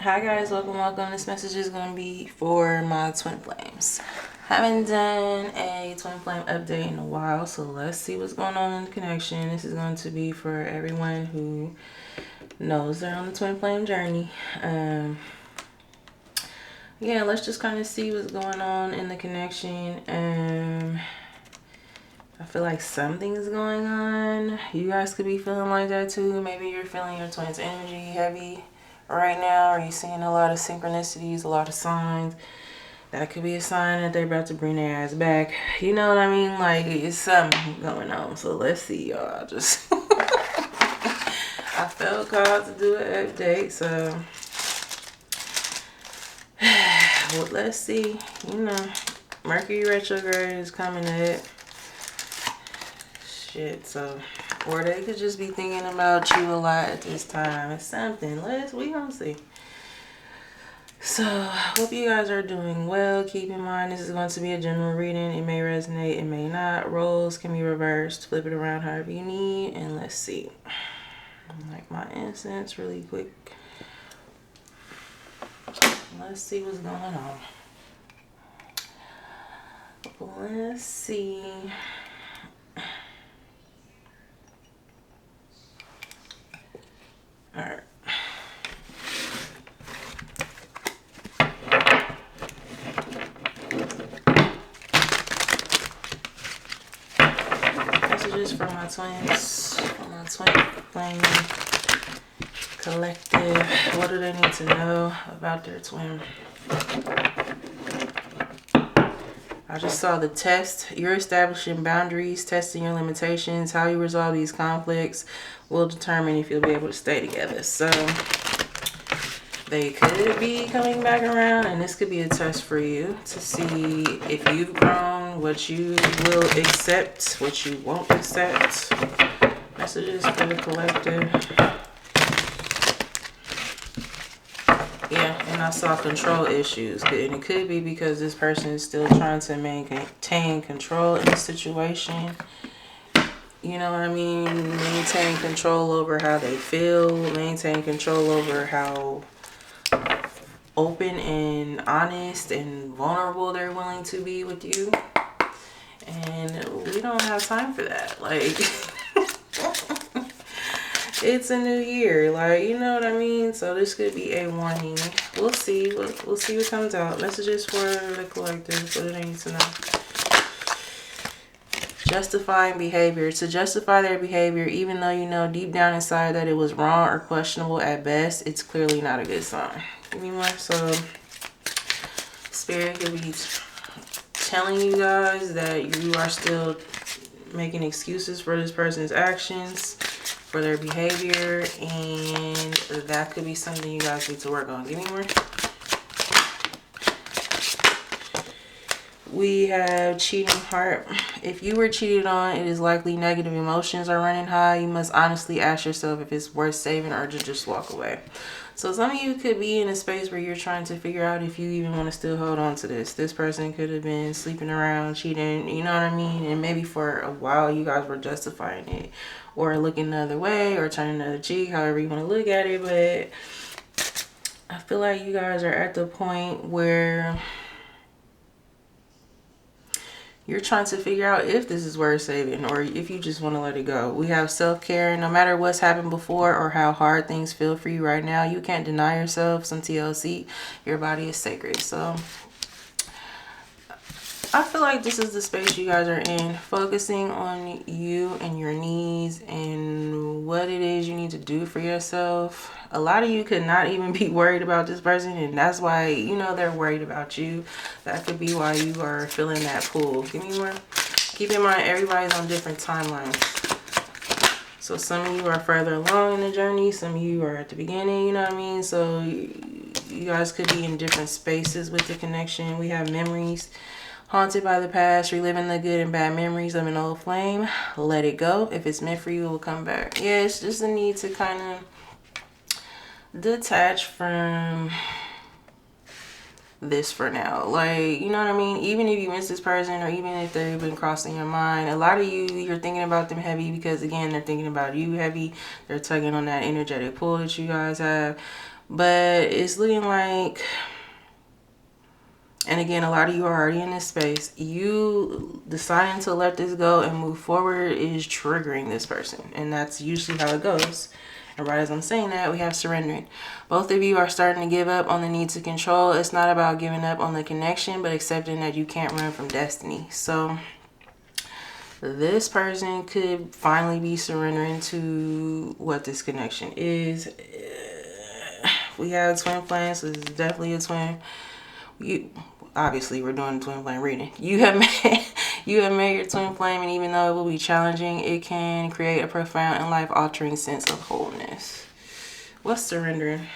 Hi guys, welcome. This message is going to be for my twin flames. Haven't done a twin flame update in a while, so let's see what's going on in the connection. This is going to be for everyone who knows they're on the twin flame journey. Yeah, let's just kind of see what's going on in the connection. I feel like something's going on. You guys could be feeling like that too. Maybe you're feeling your twin's energy heavy right now. Are you seeing a lot of synchronicities, a lot of signs? That could be a sign that they're about to bring their ass back. You know what I mean? Like, it's something going on. So let's see, y'all. Just I felt called to do an update, so well, let's see. You know, Mercury retrograde is coming up. Shit, so or they could just be thinking about you a lot at this time. It's something. We gonna see. So, hope you guys are doing well. Keep in mind, this is going to be a general reading. It may resonate, it may not. Roles can be reversed. Flip it around however you need. And let's see. Like my incense really quick. Let's see what's going on. Let's see. All right. Messages for my twins, for my twin flame collective. What do they need to know about their twin? I just saw the test. You're establishing boundaries, testing your limitations. How you resolve these conflicts will determine if you'll be able to stay together. So they could be coming back around, and this could be a test for you to see if you've grown, what you will accept, what you won't accept. Messages for the collective. Yeah, and I saw control issues. And it could be because this person is still trying to maintain control in the situation. You know what I mean? Maintain control over how they feel. Maintain control over how open and honest and vulnerable they're willing to be with you. And we don't have time for that. Like... It's a new year, like, you know what I mean? So this could be a warning. We'll see. We'll see what comes out. Messages for the collective. What do they need to know? Justifying behavior. To justify their behavior, even though you know deep down inside that it was wrong or questionable at best, it's clearly not a good sign. Give me more. So Spirit could be telling you guys that you are still making excuses for this person's actions, for their behavior, and that could be something you guys need to work on. Give me more. We have cheating heart. If you were cheated on, it is likely negative emotions are running high. You must honestly ask yourself if it's worth saving or to just walk away. So some of you could be in a space where you're trying to figure out if you even want to still hold on to this. This person could have been sleeping around, cheating, you know what I mean? And maybe for a while you guys were justifying it or looking the other way or turning the other cheek, however you want to look at it. But I feel like you guys are at the point where you're trying to figure out if this is worth saving or if you just want to let it go. We have self-care. No matter what's happened before or how hard things feel for you right now, you can't deny yourself some TLC. Your body is sacred. So I feel like this is the space you guys are in, focusing on you and your needs and what it is you need to do for yourself. A lot of you could not even be worried about this person, and that's why, you know, they're worried about you. That could be why you are feeling that pull. Give me more. Keep in mind, everybody's on different timelines. So some of you are further along in the journey. Some of you are at the beginning, you know what I mean? So you guys could be in different spaces with the connection. We have memories. Haunted by the past, reliving the good and bad memories of an old flame. Let it go. If it's meant for you, it will come back. Yeah, it's just a need to kind of detach from this for now. Like, you know what I mean? Even if you miss this person or even if they've been crossing your mind, a lot of you're thinking about them heavy because, again, they're thinking about you heavy. They're tugging on that energetic pull that you guys have. But it's looking like, and again, a lot of you are already in this space. You deciding to let this go and move forward is triggering this person. And that's usually how it goes. And right as I'm saying that, we have surrendering. Both of you are starting to give up on the need to control. It's not about giving up on the connection, but accepting that you can't run from destiny. So this person could finally be surrendering to what this connection is. We have twin flames, so this is definitely a twin. Obviously we're doing twin flame reading. You have met your twin flame, and even though it will be challenging, it can create a profound and life-altering sense of wholeness. What's surrendering?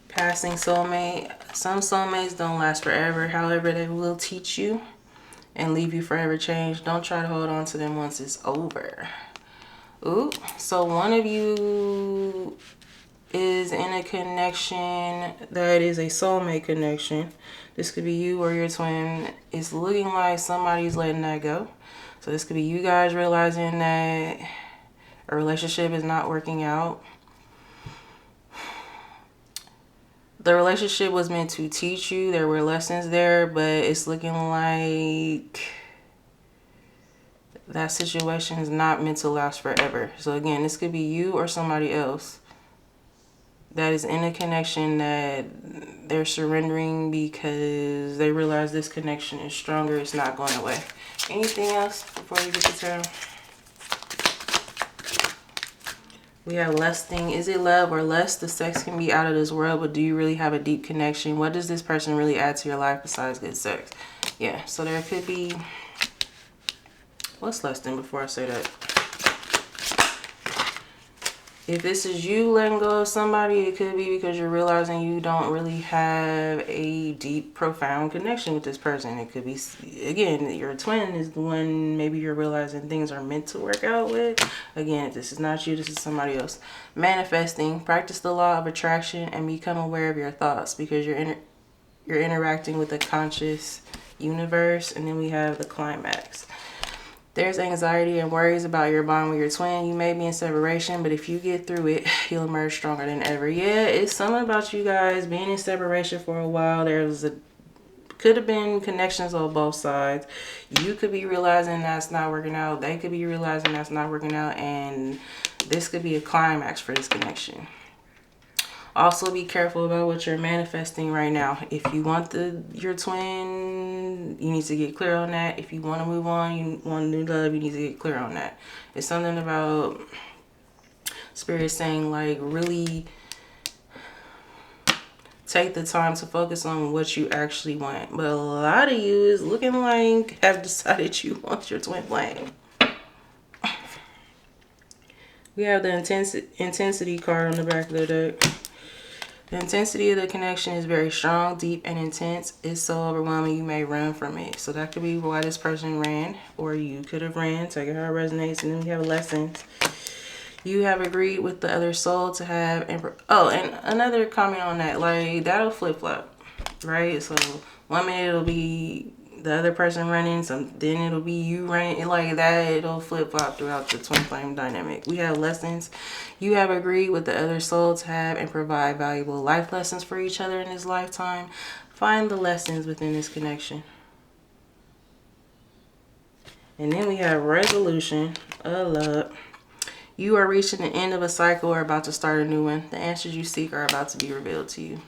Passing soulmate. Some soulmates don't last forever. However, they will teach you and leave you forever changed. Don't try to hold on to them once it's over. Ooh, so one of you is in a connection that is a soulmate connection. This could be you or your twin. It's looking like somebody's letting that go. So this could be you guys realizing that a relationship is not working out. The relationship was meant to teach you. There were lessons there, but it's looking like that situation is not meant to last forever. So again, this could be you or somebody else that is in a connection that they're surrendering because they realize this connection is stronger. It's not going away. Anything else before we get to tarot? We have lusting. Is it love or lust? The sex can be out of this world, but do you really have a deep connection? What does this person really add to your life besides good sex? Yeah, so there could be... What's lusting before I say that? If this is you letting go of somebody, it could be because you're realizing you don't really have a deep, profound connection with this person. It could be, again, your twin is the one maybe you're realizing things are meant to work out with. Again, if this is not you, this is somebody else. Manifesting. Practice the law of attraction and become aware of your thoughts because you're interacting with a conscious universe. And then we have the climax. There's anxiety and worries about your bond with your twin. You may be in separation, but if you get through it, you'll emerge stronger than ever. Yeah, it's something about you guys being in separation for a while. Could have been connections on both sides. You could be realizing that's not working out. They could be realizing that's not working out. And this could be a climax for this connection. Also, be careful about what you're manifesting right now. If you want your twin, you need to get clear on that. If you want to move on, you want new love, you need to get clear on that. It's something about Spirit saying, like, really take the time to focus on what you actually want. But a lot of you is looking like have decided you want your twin flame. We have the intensity card on the back of the deck. The intensity of the connection is very strong, deep, and intense. It's so overwhelming you may run from it. So that could be why this person ran, or you could have ran. Take it how it resonates. And then we have lessons. You have agreed with the other soul to have... and another comment on that. Like, that'll flip-flop, right? So one minute it'll be the other person running, then it'll be you running. Like that, it'll flip-flop throughout the twin flame dynamic. We have lessons. You have agreed with the other soul to have and provide valuable life lessons for each other in this lifetime. Find the lessons within this connection. And then we have resolution. Love. You are reaching the end of a cycle or about to start a new one. The answers you seek are about to be revealed to you.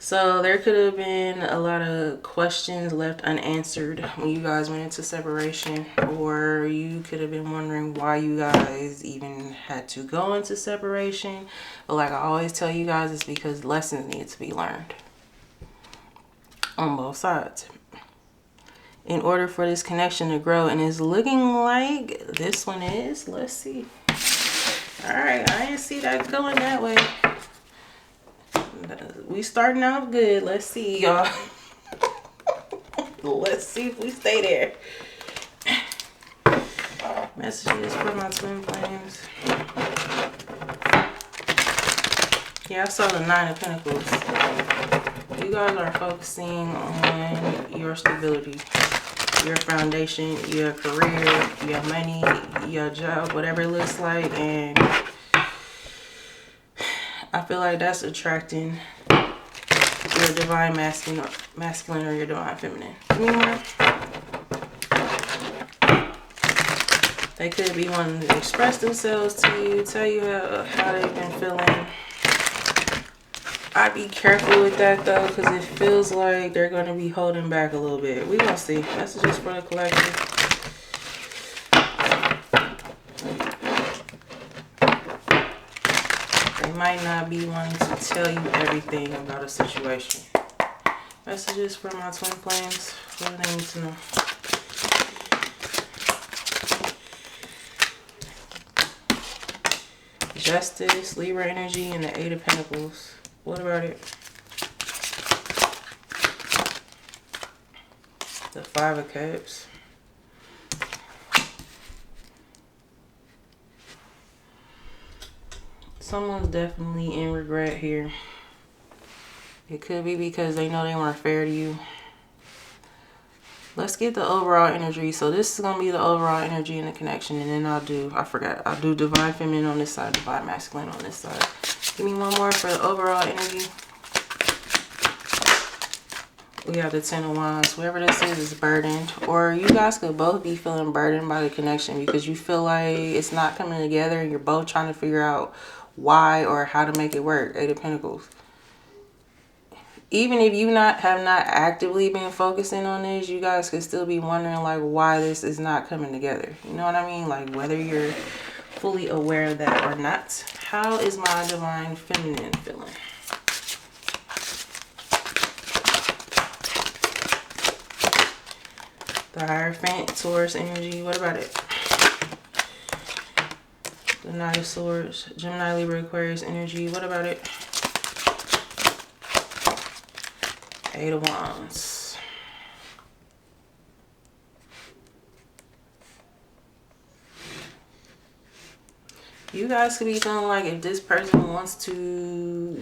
So there could have been a lot of questions left unanswered when you guys went into separation, or you could have been wondering why you guys even had to go into separation. But like I always tell you guys, it's because lessons need to be learned on both sides in order for this connection to grow. And it's looking like this one is. Let's see. All right, I didn't see that going that way. We starting off good. Let's see, y'all. Let's see if we stay there. Messages for my twin flames. Yeah, I saw the 9 of Pentacles. You guys are focusing on your stability. your foundation, your career, your money, your job, whatever it looks like. And I feel like that's attracting your divine masculine or your divine feminine. They could be wanting to express themselves to you, tell you how they've been feeling. I'd be careful with that though, because it feels like they're going to be holding back a little bit. We gonna see. Messages for the collective. They might not be wanting to tell you everything about a situation. Messages for my twin flames. What do they need to know? Justice, Libra energy, and the Eight of Pentacles. What about it? The Five of Cups. Someone's definitely in regret here. It could be because they know they weren't fair to you. Let's get the overall energy. So this is going to be the overall energy in the connection. And then I'll do divine feminine on this side, divine masculine on this side. Give me one more for the overall energy. We have the Ten of Wands. Whoever this is burdened. Or you guys could both be feeling burdened by the connection because you feel like it's not coming together and you're both trying to figure out why or how to make it work. Eight of Pentacles. Even if you have not actively been focusing on this, you guys could still be wondering like why this is not coming together. You know what I mean? Like whether you're fully aware of that or not. How is my divine feminine feeling? The Hierophant, Taurus energy. What about it? The Knight of Swords, Gemini, Libra, Aquarius energy. What about it? Eight of Wands. You guys could be feeling like if this person wants to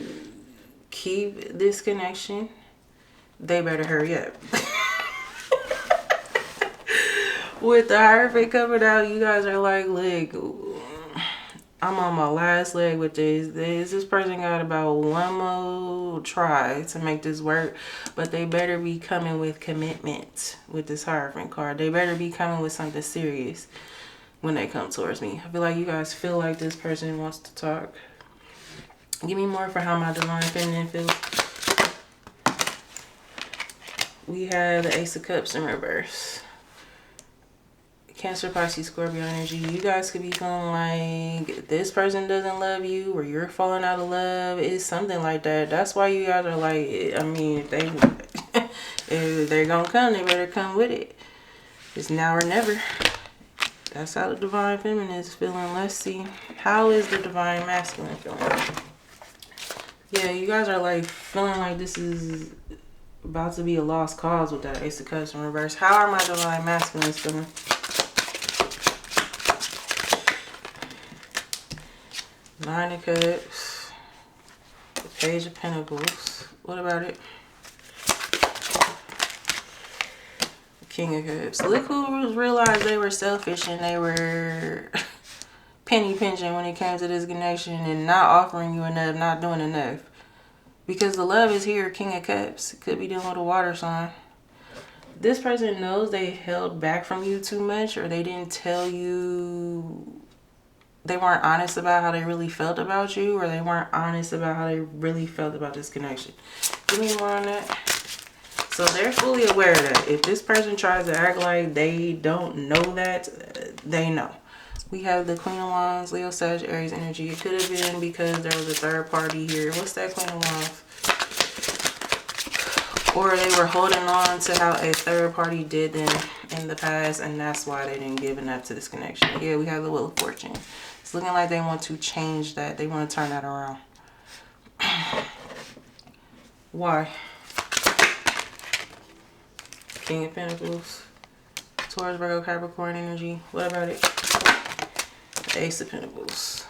keep this connection, they better hurry up. With the Hierophant coming out, you guys are like, look, I'm on my last leg with this. This person got about one more try to make this work. But they better be coming with commitment with this Hierophant card. They better be coming with something serious when they come towards me. I feel like you guys feel like this person wants to talk. Give me more for how my divine feminine feels. We have the Ace of Cups in reverse. Cancer, Pisces, Scorpio energy. You guys could be feeling like this person doesn't love you or you're falling out of love. It's something like that. That's why you guys are like, I mean, if they're gonna come, they better come with it. It's now or never. That's how the divine feminine is feeling. Let's see. How is the divine masculine feeling? Yeah, you guys are like feeling like this is about to be a lost cause with that Ace of Cups in reverse. How are my divine masculines feeling? Nine of Cups, the Page of Pentacles. What about it? The King of Cups. Look who realized they were selfish and they were penny pinching when it came to this connection and not offering you enough, not doing enough. Because the love is here, King of Cups. It could be dealing with a water sign. This person knows they held back from you too much, or they didn't tell you. They weren't honest about how they really felt about you, or they weren't honest about how they really felt about this connection. Give me more on that. So they're fully aware of that. If this person tries to act like they don't know that, they know. We have the Queen of Wands, Leo, Sag, Aries energy. It could have been because there was a third party here. What's that Queen of Wands? Or they were holding on to how a third party did them in the past, and that's why they didn't give enough to this connection. Yeah, we have the Wheel of Fortune. It's looking like they want to change that. They want to turn that around. Why? King of Pentacles. Taurus, Virgo, Capricorn energy. What about it? The Ace of Pentacles.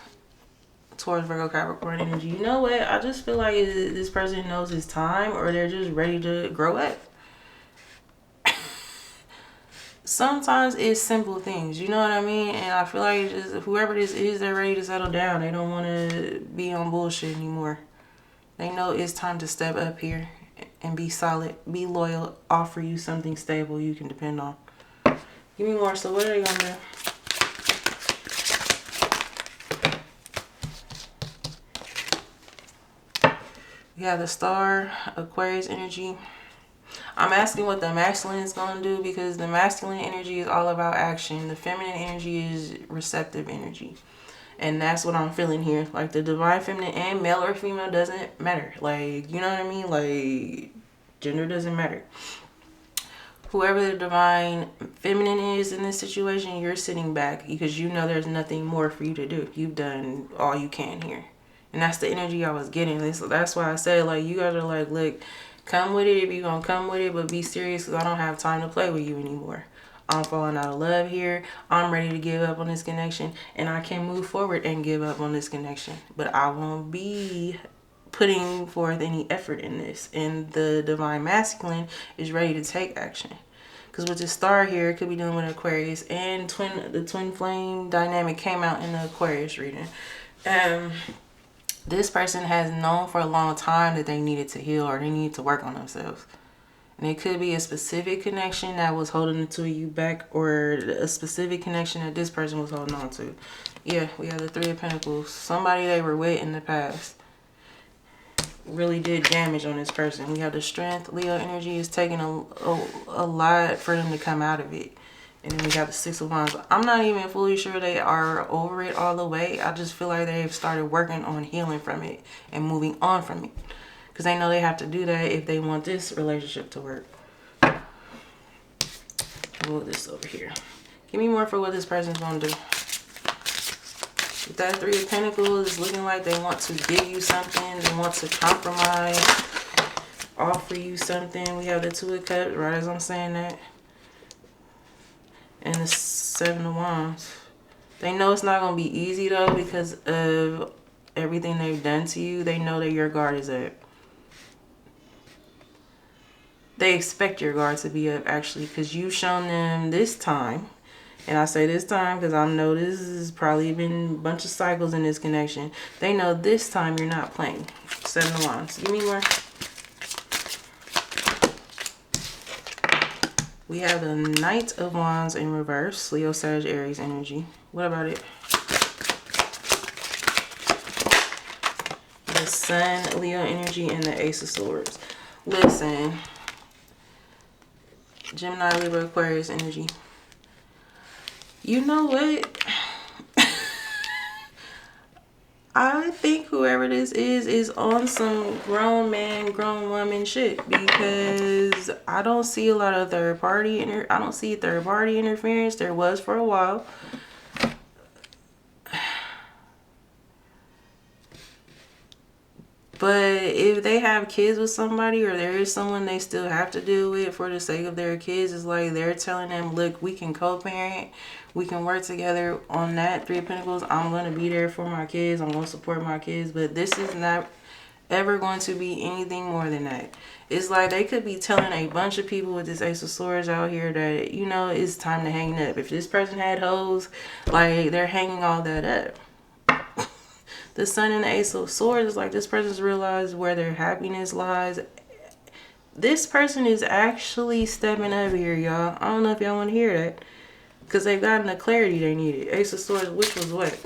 Taurus, Virgo, Capricorn energy. You know what? I just feel like this person knows it's time, or they're just ready to grow up. sometimes it's simple things, you know what I mean? And I feel like just whoever this is, they're ready to settle down. They don't want to be on bullshit anymore. They know it's time to step up here and be solid, be loyal, offer you something stable you can depend on. Give me more. So what are they gonna do? We have the Star, Aquarius energy. I'm asking what the masculine is going to do, because the masculine energy is all about action. The feminine energy is receptive energy. And that's what I'm feeling here. Like, the divine feminine and male or female doesn't matter. Like, you know what I mean? Like, gender doesn't matter. Whoever the divine feminine is in this situation, you're sitting back because you know there's nothing more for you to do. You've done all you can here. And that's the energy I was getting. So that's why I said, like, you guys are like, look, come with it if you're going to come with it, but be serious, because I don't have time to play with you anymore. I'm falling out of love here. I'm ready to give up on this connection, and I can move forward and give up on this connection. But I won't be putting forth any effort in this. And the divine masculine is ready to take action. Because with the Star here, it could be dealing with Aquarius, and the twin flame dynamic came out in the Aquarius reading. This person has known for a long time that they needed to heal, or they needed to work on themselves. And it could be a specific connection that was holding the two of you back, or a specific connection that this person was holding on to. Yeah, we have the Three of Pentacles. Somebody they were with in the past really did damage on this person. We have the Strength. Leo energy is taking a lot for them to come out of it. And then we got the Six of Wands. I'm not even fully sure they are over it all the way. I just feel like they've started working on healing from it and moving on from it. Because they know they have to do that if they want this relationship to work. Move this over here. Give me more for what this person's going to do. With that Three of Pentacles, it's looking like they want to give you something. They want to compromise, offer you something. We have the Two of Cups, right as I'm saying that. And the Seven of Wands. They know it's not going to be easy, though, because of everything they've done to you. They know that your guard is up. They expect your guard to be up, actually, because you've shown them this time. And I say this time because I know this has probably been a bunch of cycles in this connection. They know this time you're not playing. Seven of Wands. Give me more. We have the Knight of Wands in reverse. Leo, Sag, Aries energy. What about it? The Sun, Leo energy, and the Ace of Swords. Listen. Gemini, Libra, Aquarius energy. You know what? I think whoever this is on some grown man, grown woman shit, because I don't see a lot of third party I don't see third party interference. There was for a while. But if they have kids with somebody, or there is someone they still have to deal with for the sake of their kids, it's like they're telling them, look, we can co-parent. We can work together on that. Three of Pentacles. I'm going to be there for my kids. I'm going to support my kids. But this is not ever going to be anything more than that. It's like they could be telling a bunch of people with this Ace of Swords out here that, you know, it's time to hang up. If this person had hoes, like, they're hanging all that up. The Sun and the Ace of Swords is like this person's realized where their happiness lies. This person is actually stepping up here, y'all. I don't know if y'all want to hear that, because they've gotten the clarity they needed. Ace of Swords, which was what?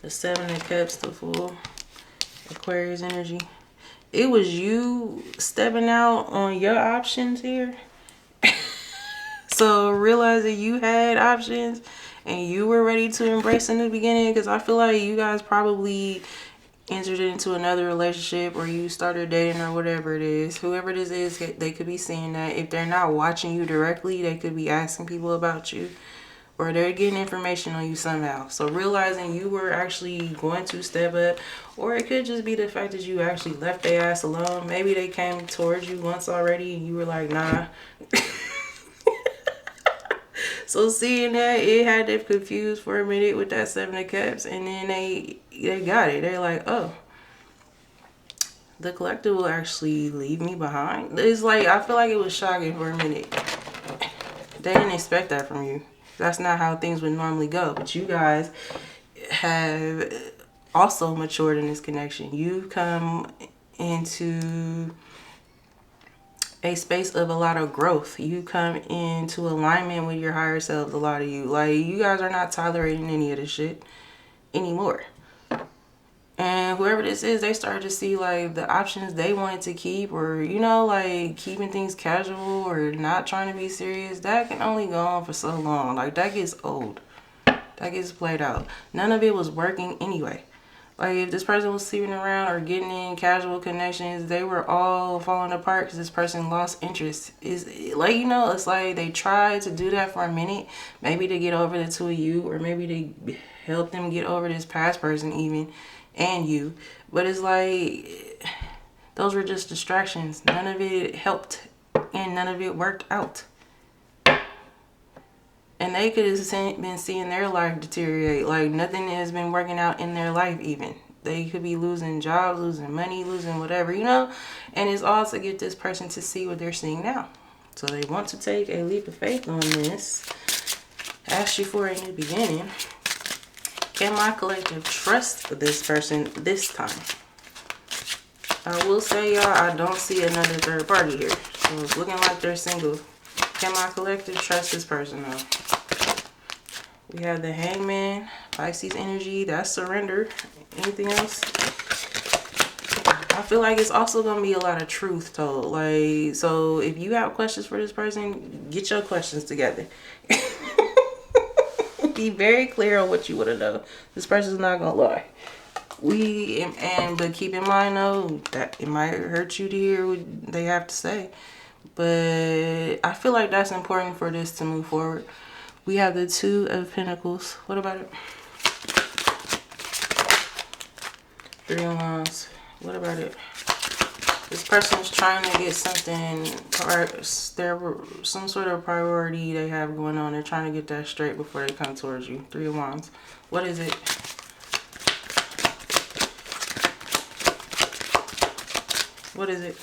The Seven of Cups, the Fool, Aquarius energy. It was you stepping out on your options here. So realizing you had options and you were ready to embrace in the beginning, because I feel like you guys probably entered into another relationship, or you started dating, or whatever it is. Whoever this is, they could be seeing that. If they're not watching you directly, they could be asking people about you, or they're getting information on you somehow. So realizing you were actually going to step up, or it could just be the fact that you actually left their ass alone. Maybe they came towards you once already and you were like, nah. So seeing that, it had them confused for a minute with that Seven of Cups, and then they got it. They're like, oh, the collective will actually leave me behind. It's like, I feel like it was shocking for a minute. They didn't expect that from you. That's not how things would normally go. But you guys have also matured in this connection. You've come into a space of a lot of growth. You come into alignment with your higher selves, a lot of you. Like, you guys are not tolerating any of this shit anymore. And whoever this is, they started to see like the options they wanted to keep, or, you know, like keeping things casual or not trying to be serious. That can only go on for so long. Like, that gets old. That gets played out. None of it was working anyway. Like, if this person was sleeping around or getting in casual connections, they were all falling apart because this person lost interest. Is like, you know, it's like they tried to do that for a minute, maybe to get over the two of you, or maybe to help them get over this past person even, and you. But it's like, those were just distractions. None of it helped, and none of it worked out. And they could have been seeing their life deteriorate. Like, nothing has been working out in their life even. They could be losing jobs, losing money, losing whatever, you know. And it's all to get this person to see what they're seeing now. So they want to take a leap of faith on this. Ask you for a new beginning. Can my collective trust this person this time? I will say, y'all, I don't see another third party here. So it's looking like they're single. Can my collective trust this person though? We have the Hangman, Pisces energy. That's surrender. Anything else? I feel like it's also going to be a lot of truth told. Like, so if you have questions for this person, get your questions together. Be very clear on what you want to know. This person's not going to lie. But keep in mind though, that it might hurt you to hear what they have to say. But I feel like that's important for this to move forward. We have the Two of Pentacles. What about it? Three of Wands. What about it? This person's trying to get something, some sort of priority they have going on. They're trying to get that straight before they come towards you. Three of Wands. What is it? What is it?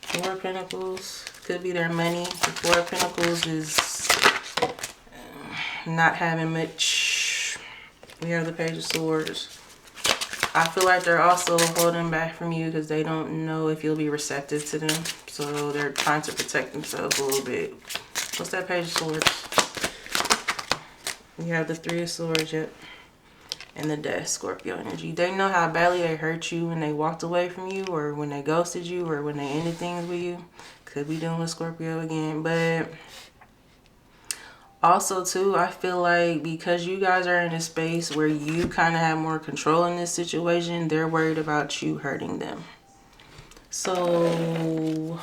Four of Pentacles. Could be their money. The Four of Pentacles is not having much. We have the Page of Swords. I feel like they're also holding back from you because they don't know if you'll be receptive to them. So they're trying to protect themselves a little bit. What's that Page of Swords? We have the Three of Swords, yep. And the Death, Scorpio energy. They know how badly they hurt you when they walked away from you, or when they ghosted you, or when they ended things with you. Could be dealing with Scorpio again. But also too, I feel like because you guys are in a space where you kind of have more control in this situation, they're worried about you hurting them. So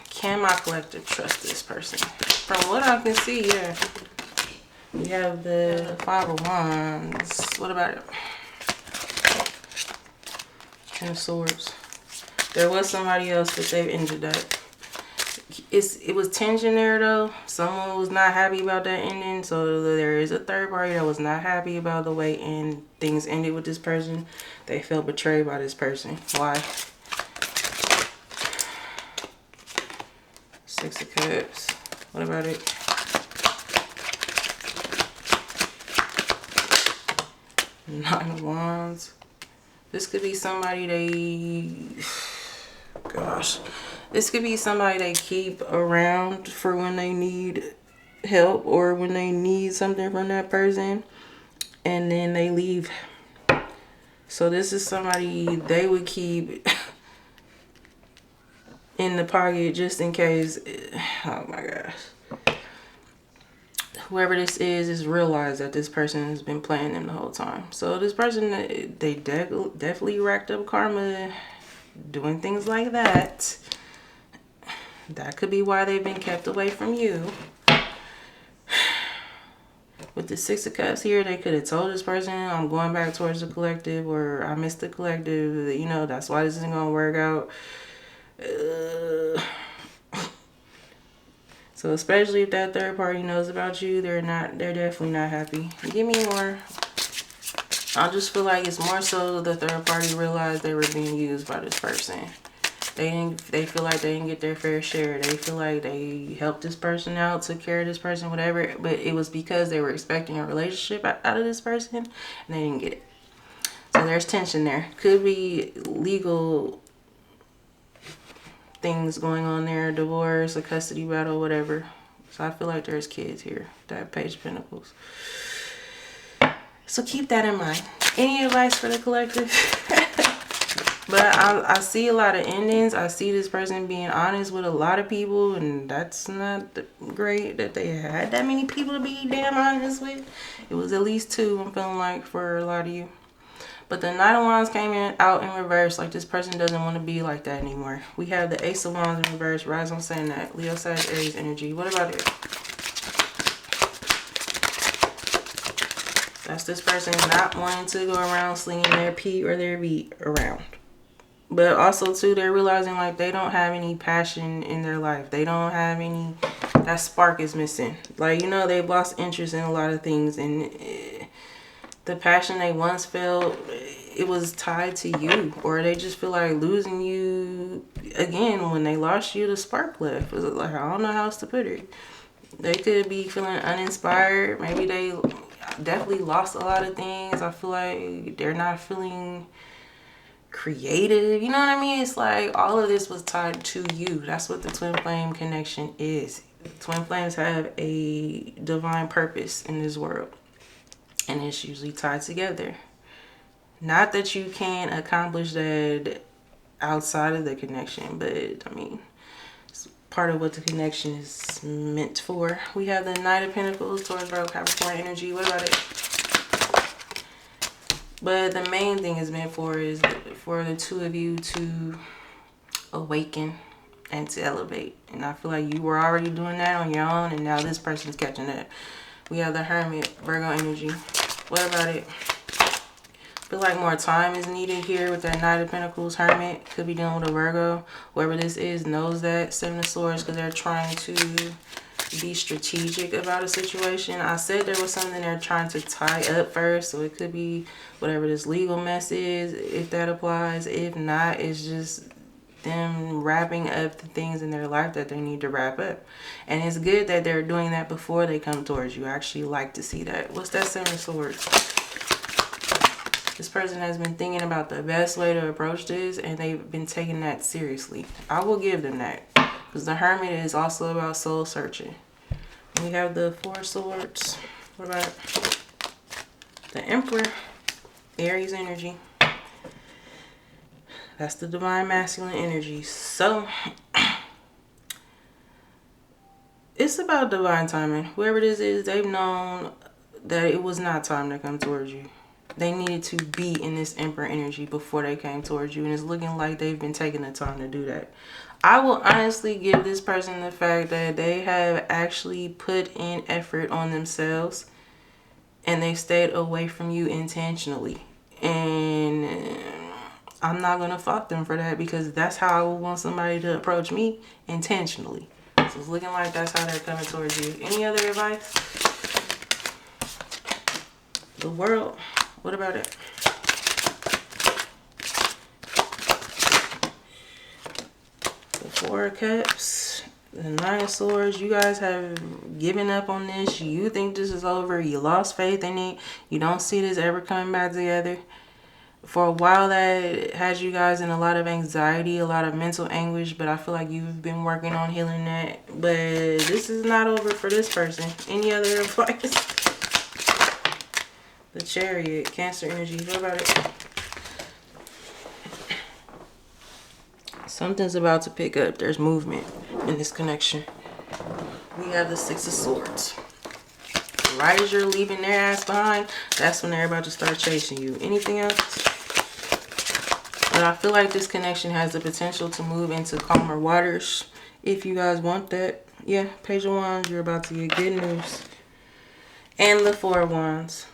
can my collective trust this person? From what I can see, yeah. We have the Five of Wands. What about it? Ten of Swords. There was somebody else, but they've ended that. It was tension there though. Someone was not happy about that ending. So there is a third party that was not happy about the way things ended with this person. They felt betrayed by this person. Why? Six of Cups. What about it? Nine of Wands. This could be somebody this could be somebody they keep around for when they need help or when they need something from that person, and then they leave. So this is somebody they would keep in the pocket just in case. Oh my gosh. Whoever this is realized that this person has been playing them the whole time. So this person, they definitely racked up karma doing things like that. That could be why they've been kept away from you. With the Six of Cups here, they could have told this person, I'm going back towards the collective, or I missed the collective. You know, that's why this isn't going to work out. So especially if that third party knows about you, they're definitely not happy. Give me more. I just feel like it's more so the third party realized they were being used by this person. They feel like they didn't get their fair share. They feel like they helped this person out, took care of this person, whatever. But it was because they were expecting a relationship out of this person and they didn't get it. So there's tension there. Could be legal things going on there, divorce, a custody battle, whatever. So I feel like there's kids here. That Page of Pentacles. So keep that in mind. Any advice for the collective? But I see a lot of endings. I see this person being honest with a lot of people, and that's not great that they had that many people to be damn honest with. It was at least 2, I'm feeling like, for a lot of you. But the Knight of Wands came out in reverse, like this person doesn't want to be like that anymore. We have the Ace of Wands in reverse. Rise on saying that. Leo, Sag, Aries energy. What about it? That's this person not wanting to go around slinging their pee or their beat around. But also, too, they're realizing, like, they don't have any passion in their life. They don't have any... That spark is missing. Like, you know, they've lost interest in a lot of things. And the passion they once felt, it was tied to you. Or they just feel like losing you again. When they lost you, the spark left. It was like, I don't know how else to put it. They could be feeling uninspired. Maybe they definitely lost a lot of things. I feel like they're not feeling... creative, you know what I mean? It's like all of this was tied to you. That's what the twin flame connection is. Twin flames have a divine purpose in this world, and it's usually tied together. Not that you can't accomplish that outside of the connection, but I mean, it's part of what the connection is meant for. We have the Knight of Pentacles, Taurus, Virgo, Capricorn energy. What about it? But the main thing is meant for is for the 2 of you to awaken and to elevate. And I feel like you were already doing that on your own, and now this person's catching up. We have the Hermit, Virgo energy. What about it? I feel like more time is needed here with that Knight of Pentacles, Hermit. Could be dealing with a Virgo. Whoever this is knows that. 7 of Swords, because they're trying to be strategic about a situation. I said there was something they're trying to tie up first, so it could be whatever this legal mess is, if that applies. If not, it's just them wrapping up the things in their life that they need to wrap up. And it's good that they're doing that before they come towards you. I actually like to see that. What's that 7 of Swords? This person has been thinking about the best way to approach this, and they've been taking that seriously. I will give them that. Because the Hermit is also about soul searching. We have the 4 of Swords. What about the Emperor? Aries energy. That's the divine masculine energy. So, it's about divine timing. Whoever this is, they've known that it was not time to come towards you. They needed to be in this Emperor energy before they came towards you. And it's looking like they've been taking the time to do that. I will honestly give this person the fact that they have actually put in effort on themselves. And they stayed away from you intentionally. And I'm not going to fault them for that, because that's how I would want somebody to approach me, intentionally. So it's looking like that's how they're coming towards you. Any other advice? The World. What about it? The 4 of Cups. The 9 of Swords. You guys have given up on this. You think this is over. You lost faith in it. You don't see this ever coming back together. For a while, that has you guys in a lot of anxiety, a lot of mental anguish, but I feel like you've been working on healing that. But this is not over for this person. Any other advice? The Chariot, Cancer energy. What about it? Something's about to pick up. There's movement in this connection. We have the 6 of Swords. Right as you're leaving their ass behind, that's when they're about to start chasing you. Anything else? But I feel like this connection has the potential to move into calmer waters if you guys want that. Yeah, Page of Wands, you're about to get good news. And the 4 of Wands.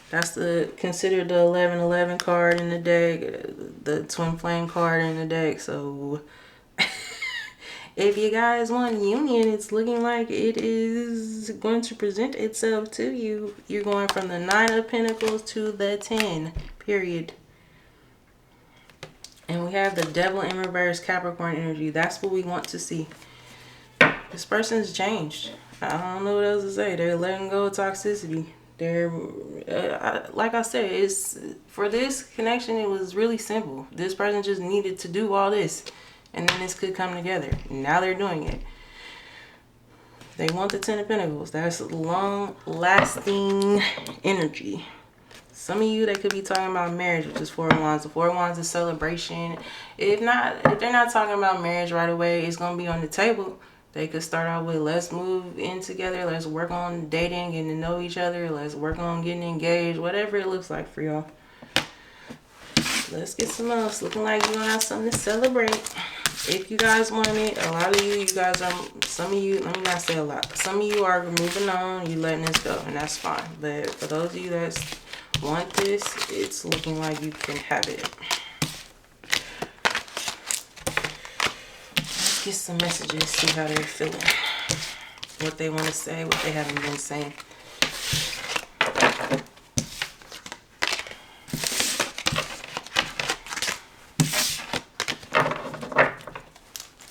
That's considered the 11-11 card in the deck, the Twin Flame card in the deck. So If you guys want union, it's looking like it is going to present itself to you. You're going from the 9 of Pentacles to the 10, period. And we have the Devil in reverse, Capricorn energy. That's what we want to see. This person's changed. I don't know what else to say. They're letting go of toxicity. They're, like I said, it's for this connection, it was really simple. This person just needed to do all this, and then this could come together. Now they're doing it. They want the 10 of Pentacles. That's long-lasting energy. Some of you, they could be talking about marriage, which is 4 of Wands. The 4 of Wands is celebration. If they're not talking about marriage right away, it's going to be on the table. They could start out with, let's move in together. Let's work on dating, getting to know each other. Let's work on getting engaged. Whatever it looks like for y'all. Let's get some else. Looking like you're going to have something to celebrate. If you guys want it, a lot of you guys are, some of you, let me not say a lot. Some of you are moving on. You letting this go, and that's fine. But for those of you that want this, it's looking like you can have it. Let's get some messages, see how they're feeling, what they want to say, what they haven't been saying.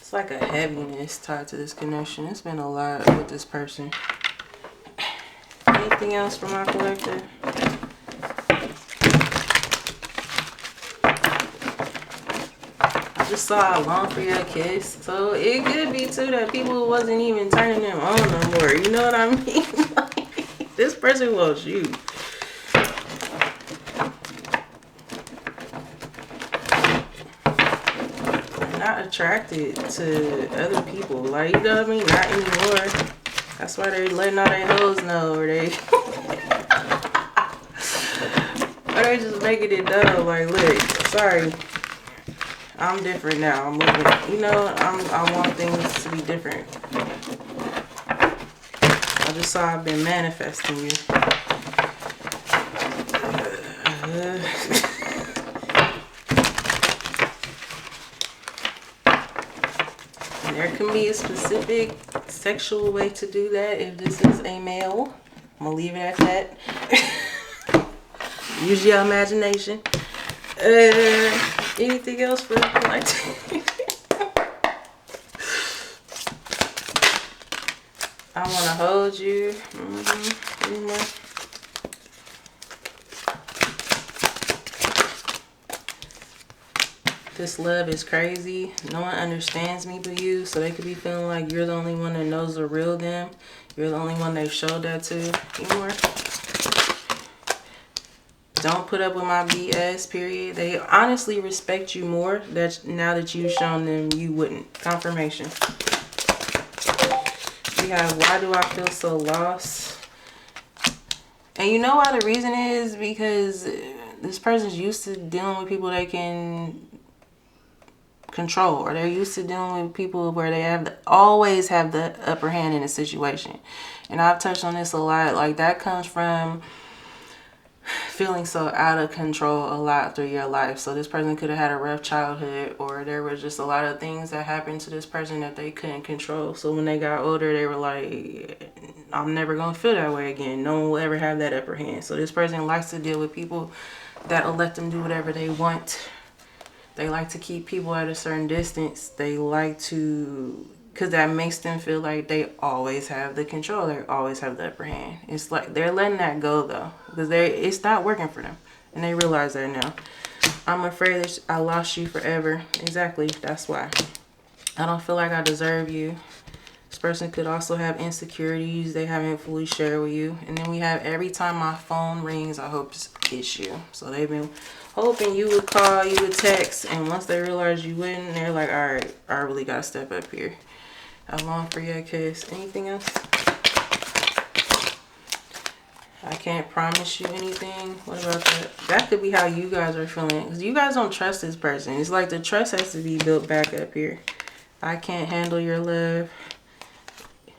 It's like a heaviness tied to this connection. It's been a lot with this person. Anything else from our collective? I just saw I long for your kiss. So it could be too that people wasn't even turning them on no more. You know what I mean? Like, this person wants you. Not attracted to other people. Like, you know what I mean? Not anymore. That's why they're letting all their hoes know, or they or they just making it dumb. Like, look, sorry, I'm different now. I'm moving. You know, I want things to be different. I just saw I've been manifesting you. There can be a specific sexual way to do that if this is a male. I'm gonna leave it at that. Use your imagination. Anything else for the collective? I want to hold you. This love is crazy. No one understands me but you. So they could be feeling like you're the only one that knows the real them. You're the only one they've showed that to. Anymore. Don't put up with my BS, period. They honestly respect you more now that you've shown them you wouldn't. Confirmation. We have, why do I feel so lost? And you know why the reason is? Because this person's used to dealing with people they can control, or they're used to dealing with people where they always have the upper hand in a situation. And I've touched on this a lot. Like, that comes from feeling so out of control a lot through your life. So this person could have had a rough childhood, or there was just a lot of things that happened to this person that they couldn't control. So when they got older, they were like, I'm never gonna feel that way again. No one will ever have that upper hand. So this person likes to deal with people that'll let them do whatever they want. They like to keep people at a certain distance. They like to, because that makes them feel like they always have the control. They always have the upper hand. It's like they're letting that go, though, because it's not working for them. And they realize that now. I'm afraid that I lost you forever. Exactly. That's why. I don't feel like I deserve you. This person could also have insecurities they haven't fully shared with you. And then we have, every time my phone rings, I hope it's you. So they've been hoping you would call, you would text, and once they realize you wouldn't, they're like, all right, I really gotta step up here. I long for your kiss. Anything else? I can't promise you anything. What about that? That could be how you guys are feeling, because you guys don't trust this person. It's like the trust has to be built back up here. I can't handle your love.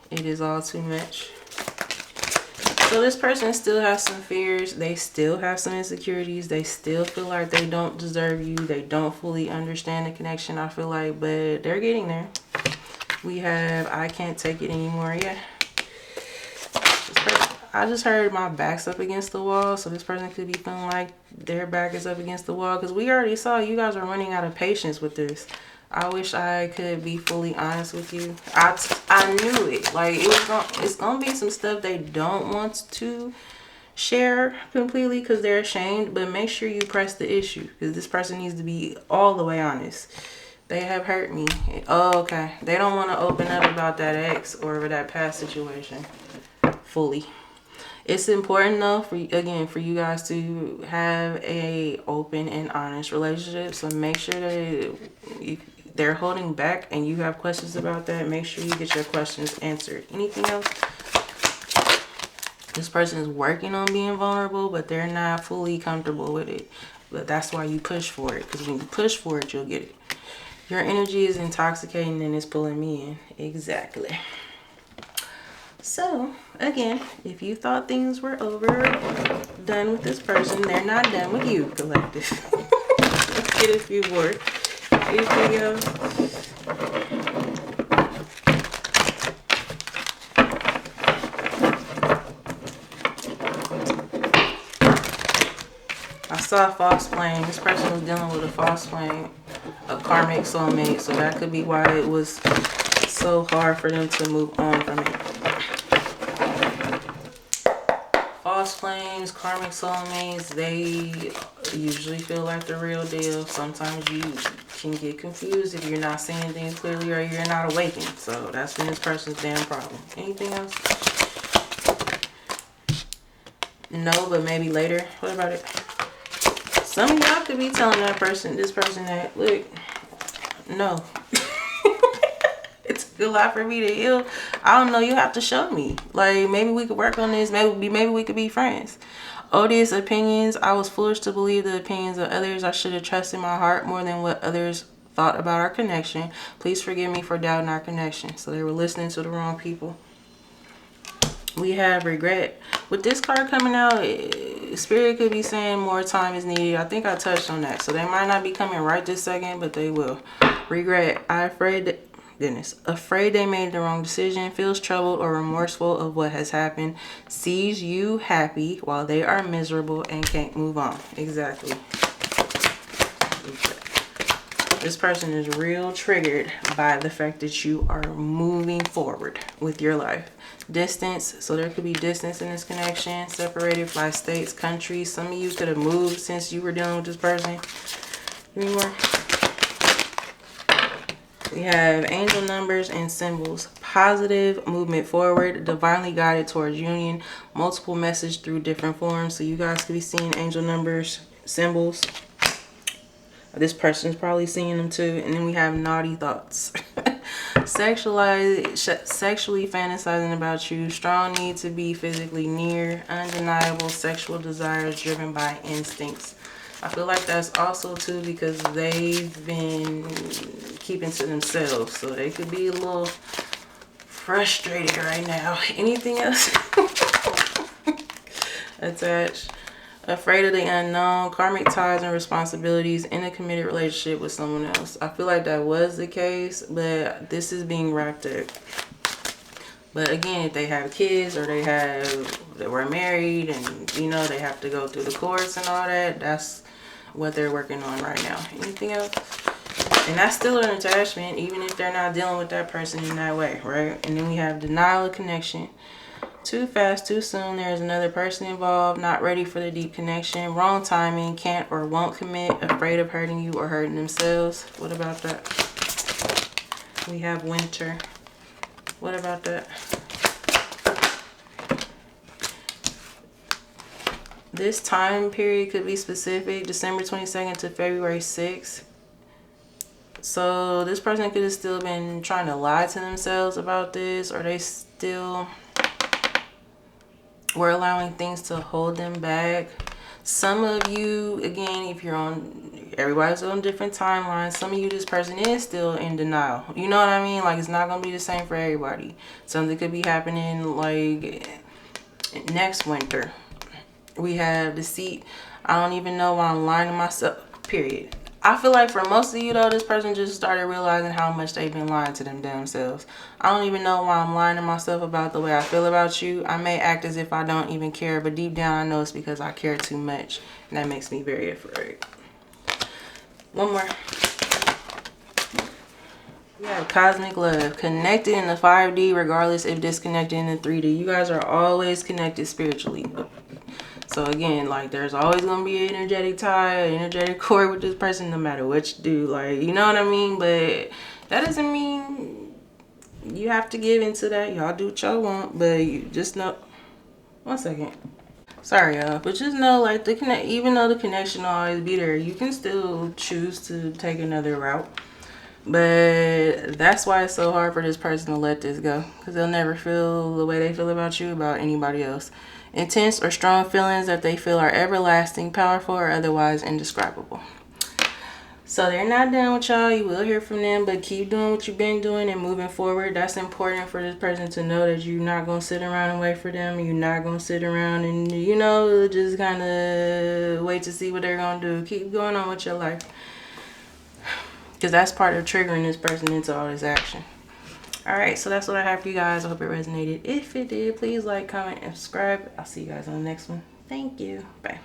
It is all too much. So this person still has some fears. They still have some insecurities. They still feel like they don't deserve you. They don't fully understand the connection, I feel like, but they're getting there. We have, I can't take it anymore. Yeah. I just heard my back's up against the wall. So this person could be feeling like their back is up against the wall. Because we already saw you guys are running out of patience with this. I wish I could be fully honest with you. I knew it. Like, it's gonna be some stuff they don't want to share completely because they're ashamed. But make sure you press the issue, because this person needs to be all the way honest. They have hurt me. Oh, okay. They don't want to open up about that ex or that past situation fully. It's important though, for you guys to have a open and honest relationship. So make sure that if they're holding back and you have questions about that, make sure you get your questions answered. Anything else? This person is working on being vulnerable, but they're not fully comfortable with it. But that's why you push for it, because when you push for it, you'll get it. Your energy is intoxicating and it's pulling me in. Exactly. So, again, if you thought things were over, done with this person, they're not done with you, collective. Let's get a few more. Anything else? I saw a false flame. This person was dealing with a false flame, a karmic soulmate. So that could be why it was so hard for them to move on from it. False flames, karmic soulmates, they usually feel like the real deal. Sometimes you can get confused if you're not seeing things clearly or you're not awakened. So that's been this person's damn problem. Anything else? No, but maybe later. What about it? Some of y'all could be telling this person that, look, no. It's a lot for me to heal. I don't know. You have to show me. Like, maybe we could work on this. Maybe we could be friends. Odious opinions. I was foolish to believe the opinions of others. I should have trusted my heart more than what others thought about our connection. Please forgive me for doubting our connection. So they were listening to the wrong people. We have regret. With this card coming out, Spirit could be saying more time is needed. I think I touched on that. So they might not be coming right this second, but they will. Regret. Afraid they made the wrong decision, feels troubled or remorseful of what has happened, sees you happy while they are miserable and can't move on. Exactly. This person is real triggered by the fact that you are moving forward with your life. Distance. So there could be distance in this connection. Separated by states, countries. Some of you could have moved since you were dealing with this person. Any more? We have angel numbers and symbols. Positive movement forward. Divinely guided towards union. Multiple message through different forms. So you guys could be seeing angel numbers, symbols. This person's probably seeing them too. And then we have naughty thoughts. Sexually fantasizing about you. Strong need to be physically near. Undeniable sexual desires driven by instincts. I feel like that's also too because they've been keeping to themselves. So they could be a little frustrated right now. Anything else? Attached. Afraid of the unknown. Karmic ties and responsibilities in a committed relationship with someone else. I feel like that was the case, but this is being wrapped up. But again, if they have kids or they were married and, you know, they have to go through the courts and all that, that's what they're working on right now. Anything else? And that's still an attachment, even if they're not dealing with that person in that way, right? And then we have denial of connection. Too fast, too soon. There's another person involved. Not ready for the deep connection. Wrong timing. Can't or won't commit. Afraid of hurting you or hurting themselves. What about that? We have winter. What about that? This time period could be specific. December 22nd to February 6th. So this person could have still been trying to lie to themselves about this, or they still were allowing things to hold them back. Some of you, again, if you're on, everybody's on different timelines. Some of you, this person is still in denial. You know what I mean? Like, it's not going to be the same for everybody. Something could be happening like next winter. We have deceit. I don't even know why I'm lying to myself, period. I feel like for most of you though, this person just started realizing how much they've been lying to them damn selves. I don't even know why I'm lying to myself about the way I feel about you. I may act as if I don't even care, but deep down I know it's because I care too much. And that makes me very afraid. One more. We have cosmic love. Connected in the 5D regardless if disconnected in the 3D. You guys are always connected spiritually. So again, like there's always gonna be an energetic tie, an energetic cord with this person no matter what you do. Like, you know what I mean? But that doesn't mean you have to give into that. Y'all do what y'all want, but you just know. One second. Sorry, y'all, but just know, like, even though the connection will always be there, you can still choose to take another route. But that's why it's so hard for this person to let this go, because they'll never feel the way they feel about you about anybody else. Intense or strong feelings that they feel are everlasting, powerful, or otherwise indescribable. So they're not done with y'all. You will hear from them, but keep doing what you've been doing and moving forward. That's important for this person to know, that you're not going to sit around and wait for them. You're not going to sit around and, you know, just kind of wait to see what they're going to do. Keep going on with your life, because that's part of triggering this person into all this action. Alright, so that's what I have for you guys. I hope it resonated. If it did, please like, comment, and subscribe. I'll see you guys on the next one. Thank you. Bye.